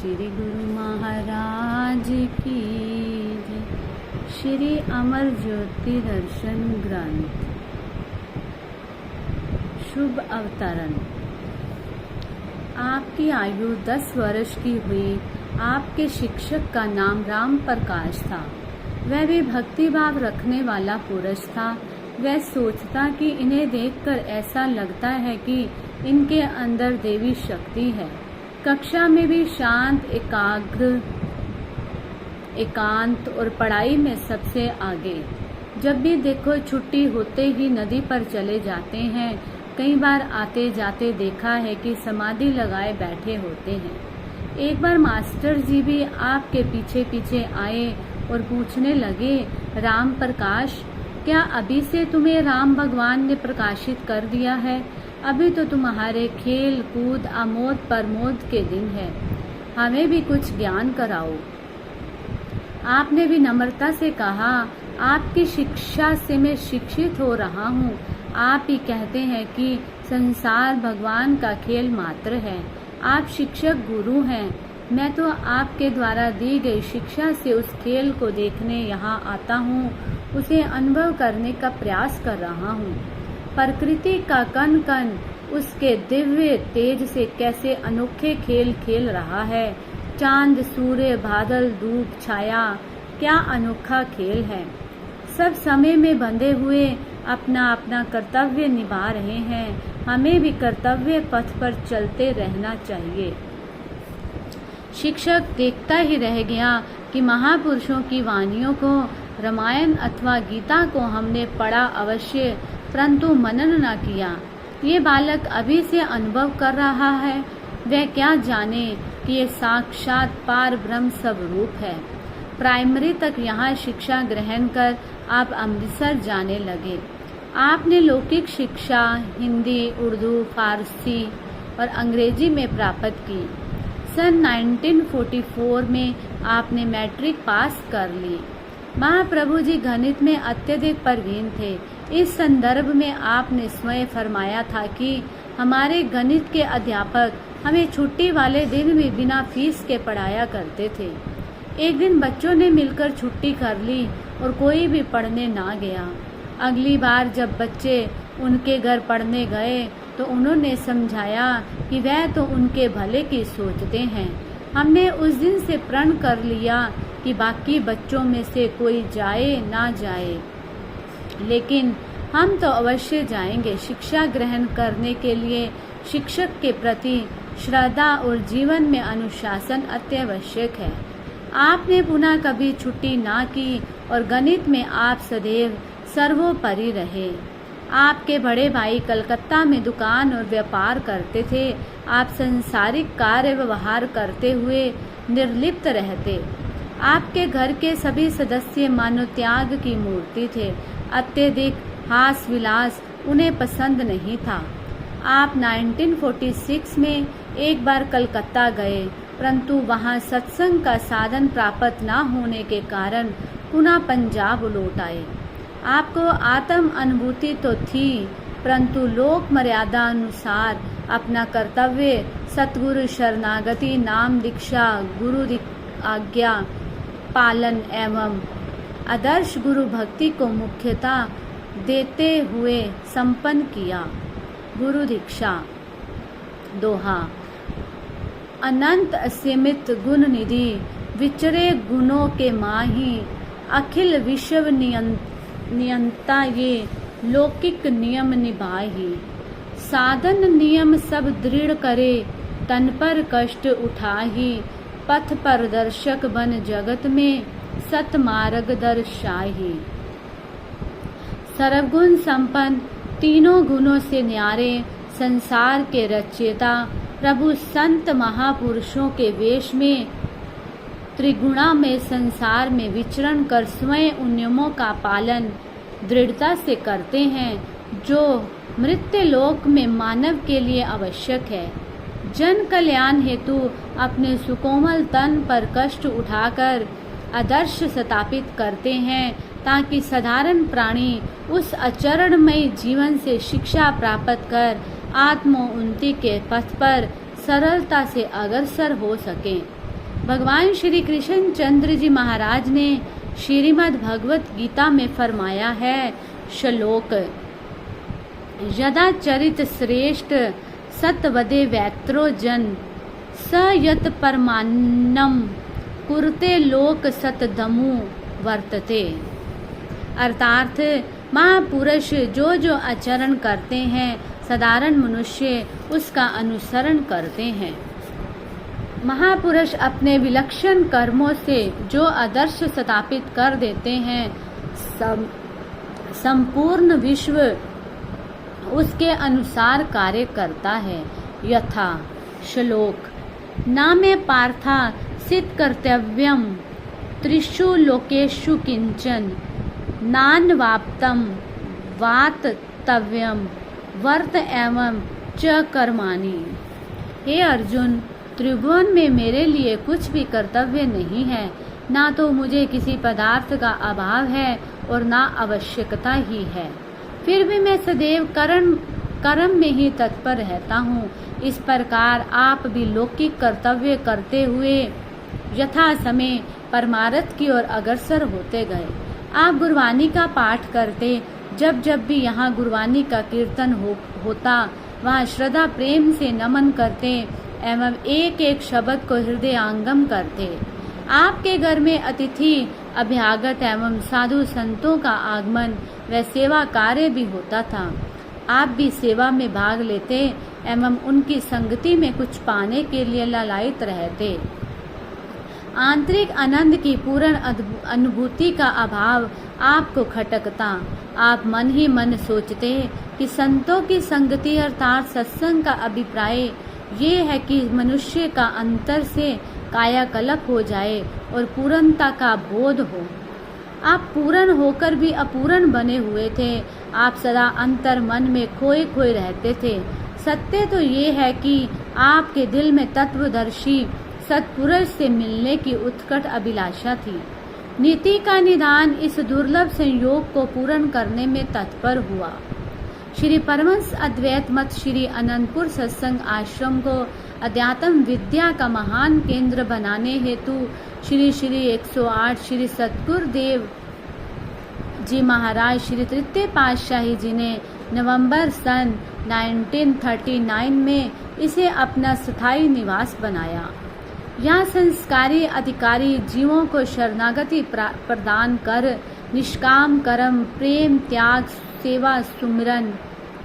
श्री गुरु महाराज की जय। श्री अमर ज्योति दर्शन ग्रंथ शुभ अवतरण। आपकी आयु 10 वर्ष की हुई। आपके शिक्षक का नाम राम प्रकाश था। वह भी भक्ति भाव रखने वाला पुरुष था। वह सोचता कि इन्हें देखकर ऐसा लगता है कि इनके अंदर देवी शक्ति है। कक्षा में भी शांत, एकांत और पढ़ाई में सबसे आगे। जब भी देखो छुट्टी होते ही नदी पर चले जाते हैं। कई बार आते जाते देखा है कि समाधि लगाए बैठे होते हैं। एक बार मास्टर जी भी आपके पीछे पीछे आए और पूछने लगे, राम प्रकाश, क्या अभी से तुम्हें राम भगवान ने प्रकाशित कर दिया है? अभी तो तुम्हारे खेल कूद आमोद प्रमोद के दिन है। हमें भी कुछ ज्ञान कराओ। आपने भी नम्रता से कहा, आपकी शिक्षा से मैं शिक्षित हो रहा हूँ। आप ही कहते हैं कि संसार भगवान का खेल मात्र है। आप शिक्षक गुरु हैं। मैं तो आपके द्वारा दी गई शिक्षा से उस खेल को देखने यहाँ आता हूँ, उसे अनुभव करने का प्रयास कर रहा हूँ। प्रकृति का कण कण उसके दिव्य तेज से कैसे अनोखे खेल खेल रहा है। चांद, सूर्य, बादल, धूप, छाया, क्या अनोखा खेल है। सब समय में बंधे हुए अपना अपना कर्तव्य निभा रहे हैं। हमें भी कर्तव्य पथ पर चलते रहना चाहिए। शिक्षक देखता ही रह गया कि महापुरुषों की वाणियों को, रामायण अथवा गीता को हमने पढ़ा अवश्य, परंतु मनन न किया। ये बालक अभी से अनुभव कर रहा है। वह क्या जाने कि ये साक्षात पार ब्रह्म स्वरूप है। प्राइमरी तक यहाँ शिक्षा ग्रहण कर आप अमृतसर जाने लगे। आपने लौकिक शिक्षा हिंदी, उर्दू, फारसी और अंग्रेजी में प्राप्त की। सन 1944 में आपने मैट्रिक पास कर ली। महाप्रभु जी गणित में अत्यधिक प्रवीण थे। इस संदर्भ में आपने स्वयं फरमाया था कि हमारे गणित के अध्यापक हमें छुट्टी वाले दिन भी बिना फीस के पढ़ाया करते थे। एक दिन बच्चों ने मिलकर छुट्टी कर ली और कोई भी पढ़ने ना गया। अगली बार जब बच्चे उनके घर पढ़ने गए तो उन्होंने समझाया कि वह तो उनके भले की सोचते हैं। हमने उस दिन से प्रण कर लिया कि बाकी बच्चों में से कोई जाए ना जाए, लेकिन हम तो अवश्य जाएंगे। शिक्षा ग्रहण करने के लिए शिक्षक के प्रति श्रद्धा और जीवन में अनुशासन अत्यावश्यक है। आपने पुनः कभी छुट्टी ना की और गणित में आप सदैव सर्वोपरि रहे। आपके बड़े भाई कलकत्ता में दुकान और व्यापार करते थे। आप सांसारिक कार्य व्यवहार करते हुए निर्लिप्त रहते। आपके घर के सभी सदस्य मानव त्याग की मूर्ति थे। अत्यधिक हास विलास उन्हें पसंद नहीं था। आप 1946 में एक बार कलकत्ता गए, परंतु वहां सत्संग का साधन प्राप्त न होने के कारण पुनः पंजाब लौट आए। आपको आत्म अनुभूति तो थी, परंतु लोक मर्यादा अनुसार अपना कर्तव्य सतगुरु शरणागति, नाम दीक्षा, गुरु आज्ञा पालन एवं आदर्श गुरु भक्ति को मुख्यता देते हुए संपन्न किया। गुरु दीक्षा। दोहा। अनंत असीमित गुण निधि, विचरे गुणों के माही, अखिल विश्व नियंता ये लौकिक नियम निभाही। साधन नियम सब दृढ़ करे, तन पर कष्ट उठाही, पथ प्रदर्शक बन जगत में, सत मार्ग दर्शाही। सर्वगुण संपन्न, तीनों गुणों से न्यारे, संसार के रचयिता प्रभु संत महापुरुषों के वेश में त्रिगुणा में संसार में विचरण कर स्वयं उन नियमों का पालन दृढ़ता से करते हैं जो मृत्यु लोक में मानव के लिए आवश्यक है। जन कल्याण हेतु अपने सुकोमल तन पर कष्ट उठाकर आदर्श स्थापित करते हैं, ताकि साधारण प्राणी उस आचरणमय जीवन से शिक्षा प्राप्त कर आत्मोन्नति के पथ पर सरलता से अग्रसर हो सकें। भगवान श्री कृष्ण चंद्र जी महाराज ने श्रीमद् भगवत गीता में फरमाया है, श्लोक, यदा चरित श्रेष्ठ सतवदे वैत्रो जन स यत परमान्नम कुरते लोक सतदमु वर्तते। अर्थात महापुरुष जो जो आचरण करते हैं, साधारण मनुष्य उसका अनुसरण करते हैं। महापुरुष अपने विलक्षण कर्मों से जो आदर्श स्थापित कर देते हैं, संपूर्ण विश्व उसके अनुसार कार्य करता है। यथा श्लोक, न मे पार्था सिद्ध कर्तव्यम त्रिषु लोकेषु किंचन नान्वाप्तम वातव्यम वर्त एवं च कर्माणि। हे अर्जुन, त्रिभुवन में मेरे लिए कुछ भी कर्तव्य नहीं है, ना तो मुझे किसी पदार्थ का अभाव है और ना आवश्यकता ही है। फिर भी मैं सदैव कर्म में ही तत्पर रहता हूँ। इस प्रकार आप भी लौकिक कर्तव्य करते हुए यथा समय परमार्थ की ओर अग्रसर होते गए। आप गुरबानी का पाठ करते, जब जब भी यहाँ गुरबानी का कीर्तन होता वहाँ श्रद्धा प्रेम से नमन करते एवं एक एक शब्द को हृदयांगम करते। आपके घर में अतिथि अभ्यागत एवं साधु संतों का आगमन व सेवा कार्य भी होता था। आप भी सेवा में भाग लेते एवं उनकी संगति में कुछ पाने के लिए लालायित रहते। आंतरिक आनंद की पूर्ण अनुभूति का अभाव आपको खटकता। आप मन ही मन सोचते कि संतों की संगति अर्थात सत्संग का अभिप्राय ये है कि मनुष्य का अंतर से कायाकल्प हो जाए और पूर्णता का बोध हो। आप पूर्ण होकर भी अपूर्ण बने हुए थे। आप सदा अंतर मन में खोए खोए रहते थे। सत्य तो ये है कि आपके दिल में तत्वदर्शी सत्पुरुष से मिलने की उत्कट अभिलाषा थी। नीति का निदान इस दुर्लभ संयोग को पूर्ण करने में तत्पर हुआ। श्री परमहंस अद्वैत मत श्री अनंतपुर सत्संग आश्रम को अध्यात्म विद्या का महान केंद्र बनाने हेतु श्री 108 श्री सतगुरुदेव जी महाराज श्री तृतीय पातशाही जी ने नवंबर सन 1939 में इसे अपना स्थायी निवास बनाया। यहाँ संस्कारी अधिकारी जीवों को शरणागति प्रदान कर निष्काम कर्म, प्रेम, त्याग, सेवा, सुमिरन,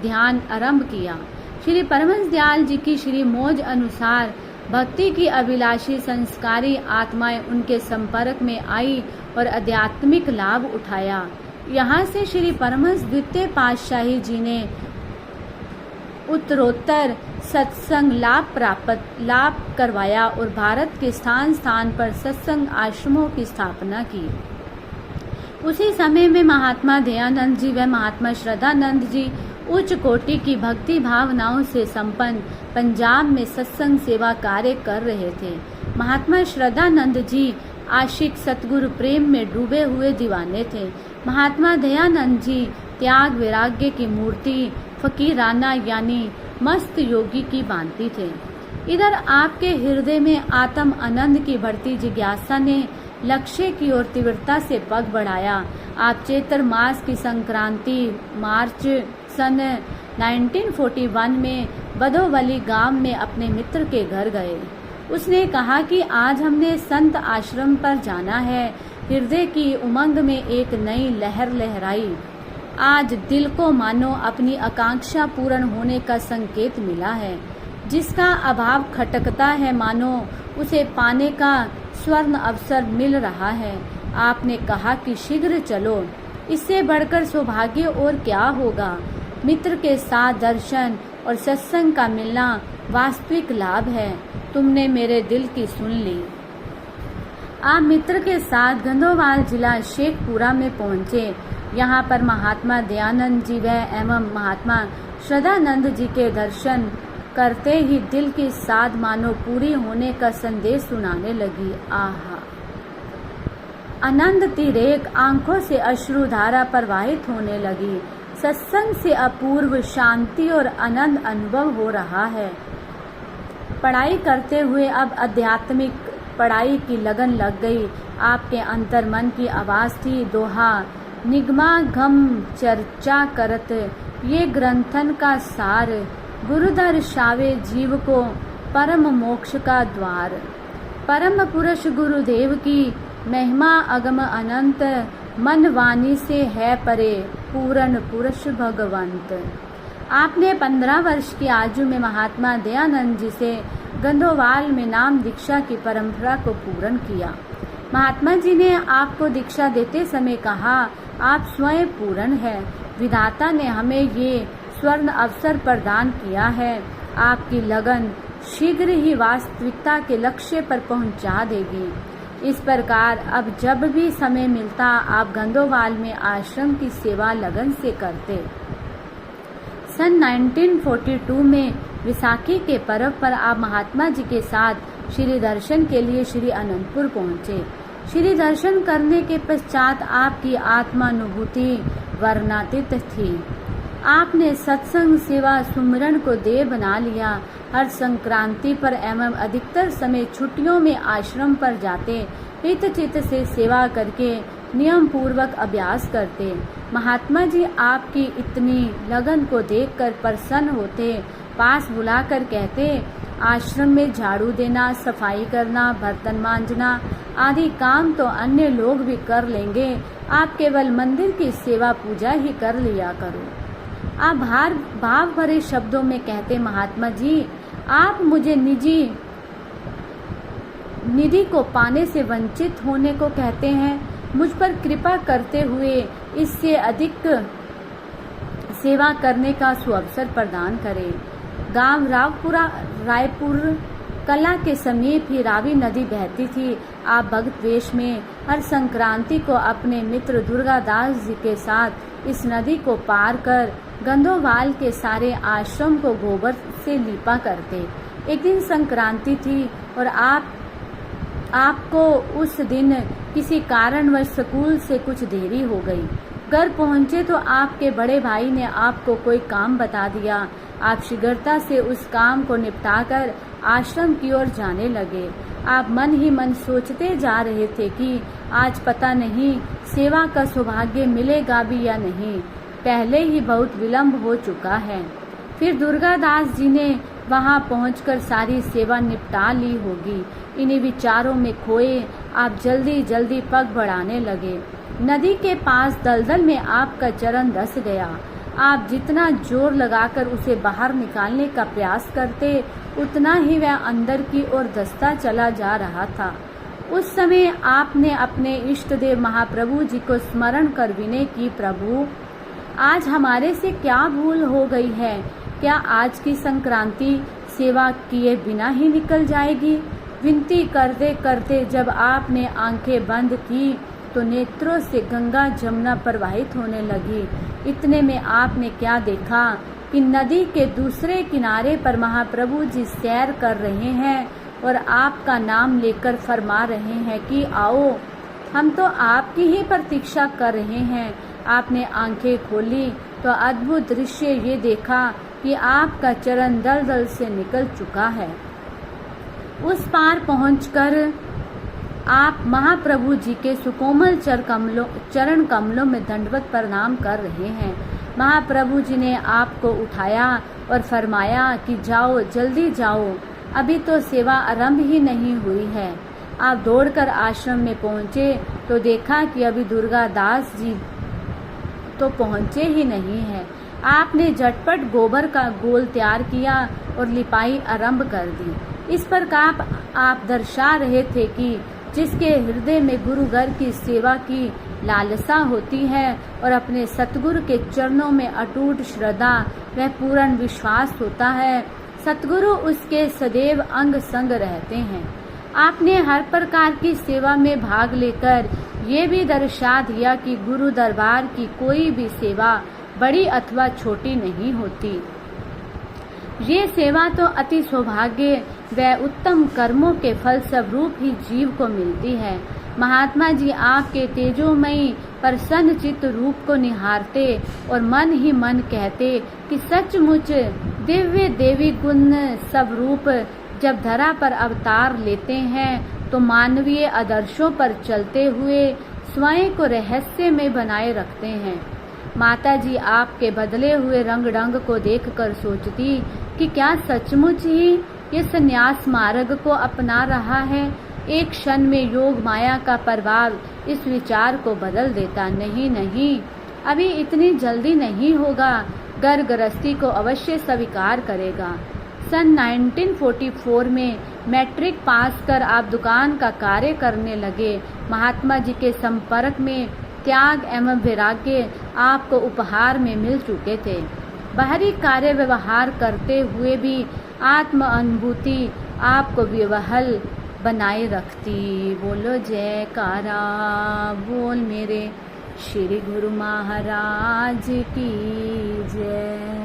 ध्यान आरंभ किया। श्री परमहंस दयाल जी की श्री मौज अनुसार भक्ति की अभिलाषी संस्कारी आत्माएं उनके संपर्क में आई और आध्यात्मिक लाभ उठाया। यहाँ से श्री परमहंस द्वितीय पातशाही जी ने उत्तरोत्तर सत्संग लाभ करवाया और भारत के स्थान स्थान पर सत्संग आश्रमों की स्थापना की। उसी समय में महात्मा दयानंद जी व महात्मा श्रद्धानंद जी उच्च कोटि की भक्ति भावनाओं से संपन्न पंजाब में सत्संग सेवा कार्य कर रहे थे। महात्मा श्रद्धानंद जी आशिक सतगुरु प्रेम में डूबे हुए दीवाने थे। महात्मा दयानंद जी त्याग वैराग्य की मूर्ति, फकीराना यानी मस्त योगी की भांति थे। इधर आपके हृदय में आत्म आनंद की बढ़ती जिज्ञासा ने लक्ष्य की ओर तीव्रता से पग बढ़ाया। आप चैत्र मास की संक्रांति मार्च सन 1941 में बदोवली गांव में अपने मित्र के घर गए। उसने कहा कि आज हमने संत आश्रम पर जाना है। हृदय की उमंग में एक नई लहर लहराई। आज दिल को मानो अपनी आकांक्षा पूर्ण होने का संकेत मिला है। जिसका अभाव खटकता है, मानो उसे पाने का स्वर्ण अवसर मिल रहा है। आपने कहा कि शीघ्र चलो, इससे बढ़कर सौभाग्य और क्या होगा। मित्र के साथ दर्शन और सत्संग का मिलना वास्तविक लाभ है। तुमने मेरे दिल की सुन ली। आप मित्र के साथ गंधोवाल जिला शेखपुरा में पहुंचे। यहाँ पर महात्मा दयानंद जी व एवं महात्मा श्रद्धानंद जी के दर्शन करते ही दिल की साध मानो पूरी होने का संदेश सुनाने लगी। आहा, आनंद तिरेक आंखों से अश्रुधारा प्रवाहित होने लगी। सत्संग से अपूर्व शांति और आनंद अनुभव हो रहा है। पढ़ाई करते हुए अब आध्यात्मिक पढ़ाई की लगन लग गई। आपके अंतर मन की आवाज़ थी, दोहा निगमागम चर्चा करत, ये ग्रंथन का सार, गुरु दर्शावे जीव को परम मोक्ष का द्वार। परम पुरुष गुरुदेव की महिमा अगम अनंत, मन वाणी से है परे पूर्ण पुरुष भगवंत। आपने 15 वर्ष की आयु में महात्मा दयानंद जी से गंधोवाल में नाम दीक्षा की परंपरा को पूर्ण किया। महात्मा जी ने आपको दीक्षा देते समय कहा, आप स्वयं पूर्ण है। विधाता ने हमें ये स्वर्ण अवसर प्रदान किया है। आपकी लगन शीघ्र ही वास्तविकता के लक्ष्य पर पहुंचा देगी। इस प्रकार अब जब भी समय मिलता आप गंधोवाल में आश्रम की सेवा लगन से करते। सन 1942 में विसाखी के पर्व पर आप महात्मा जी के साथ श्री दर्शन के लिए श्री अनंतपुर पहुंचे। श्री दर्शन करने के पश्चात आपकी आत्मानुभूति वर्णातीत थी। आपने सत्संग सेवा सुमिरन को देह बना लिया। हर संक्रांति पर एवं अधिकतर समय छुट्टियों में आश्रम पर जाते, हित चित से सेवा करके नियम पूर्वक अभ्यास करते। महात्मा जी आपकी इतनी लगन को देखकर प्रसन्न होते, पास बुलाकर कहते, आश्रम में झाड़ू देना, सफाई करना, बर्तन मांजना आदि काम तो अन्य लोग भी कर लेंगे, आप केवल मंदिर की सेवा पूजा ही कर लिया करो। आप भाव भरे शब्दों में कहते, महात्मा जी आप मुझे निधि को पाने से वंचित होने को कहते हैं। मुझ पर कृपा करते हुए इससे अधिक सेवा करने का सुअवसर प्रदान करें। गांव रायपुर कला के समीप ही रावी नदी बहती थी। आप भक्त वेश में हर संक्रांति को अपने मित्र दुर्गादास जी के साथ इस नदी को पार कर गंधोवाल के सारे आश्रम को गोबर से लीपा करते। एक दिन संक्रांति थी और आपको उस दिन किसी कारणवश स्कूल से कुछ देरी हो गई। घर पहुंचे तो आपके बड़े भाई ने आपको कोई काम बता दिया। आप शीघ्रता से उस काम को निपटाकर आश्रम की ओर जाने लगे। आप मन ही मन सोचते जा रहे थे कि आज पता नहीं सेवा का सौभाग्य मिलेगा भी या नहीं, पहले ही बहुत विलंब हो चुका है। फिर दुर्गादास जी ने वहां पहुंचकर सारी सेवा निपटा ली होगी। इन्हीं विचारों में खोए आप जल्दी जल्दी पग बढ़ाने लगे। नदी के पास दलदल में आपका चरण धंस गया। आप जितना जोर लगाकर उसे बाहर निकालने का प्रयास करते, उतना ही वह अंदर की ओर धंसता चला जा रहा था। उस समय आपने अपने इष्ट देव महाप्रभु जी को स्मरण कर विनय की, प्रभु आज हमारे से क्या भूल हो गई है? क्या आज की संक्रांति सेवा किए बिना ही निकल जाएगी? विनती करते करते जब आपने आंखें बंद की तो नेत्रों से गंगा जमुना प्रवाहित होने लगी। इतने में आपने क्या देखा कि नदी के दूसरे किनारे पर महाप्रभु जी सैर कर रहे हैं और आपका नाम लेकर फरमा रहे हैं कि आओ, हम तो आपकी ही प्रतीक्षा कर रहे हैं। आपने आंखें खोली तो अद्भुत दृश्य ये देखा कि आपका चरण दलदल से निकल चुका है। उस पार पहुंचकर आप महाप्रभु जी के सुकोमल चरण कमलों में दंडवत प्रणाम कर रहे हैं। महाप्रभु जी ने आपको उठाया और फरमाया कि जाओ, जल्दी जाओ, अभी तो सेवा आरंभ ही नहीं हुई है। आप दौड़कर आश्रम में पहुंचे तो देखा कि अभी दुर्गादास जी तो पहुंचे ही नहीं है। आपने झटपट गोबर का गोल तैयार किया और लिपाई आरंभ कर दी। इस प्रकार आप दर्शा रहे थे कि जिसके हृदय में गुरु घर की सेवा की लालसा होती है और अपने सतगुरु के चरणों में अटूट श्रद्धा व पूर्ण विश्वास होता है, सतगुरु उसके सदैव अंग संग रहते हैं। आपने हर प्रकार की सेवा में भाग लेकर ये भी दर्शा दिया कि गुरु दरबार की कोई भी सेवा बड़ी अथवा छोटी नहीं होती। ये सेवा तो अति सौभाग्य व उत्तम कर्मों के फल स्वरूप ही जीव को मिलती है। महात्मा जी आपके तेजोमयी प्रसन्न चित्त रूप को निहारते और मन ही मन कहते कि सचमुच दिव्य देवी गुण स्वरूप जब धरा पर अवतार लेते हैं तो मानवीय आदर्शों पर चलते हुए स्वयं को रहस्य में बनाए रखते हैं। माता जी आपके बदले हुए रंग ढंग को देखकर सोचती कि क्या सचमुच ही ये संन्यास मार्ग को अपना रहा है। एक क्षण में योग माया का प्रभाव इस विचार को बदल देता। नहीं नहीं, अभी इतनी जल्दी नहीं होगा, घर गृहस्थी को अवश्य स्वीकार करेगा। सन 1944 में मैट्रिक पास कर आप दुकान का कार्य करने लगे। महात्मा जी के संपर्क में त्याग एवं वैराग्य आपको उपहार में मिल चुके थे। बाहरी कार्य व्यवहार करते हुए भी आत्म अनुभूति आपको विवहल बनाए रखती। बोलो जयकारा बोल मेरे श्री गुरु महाराज की जय।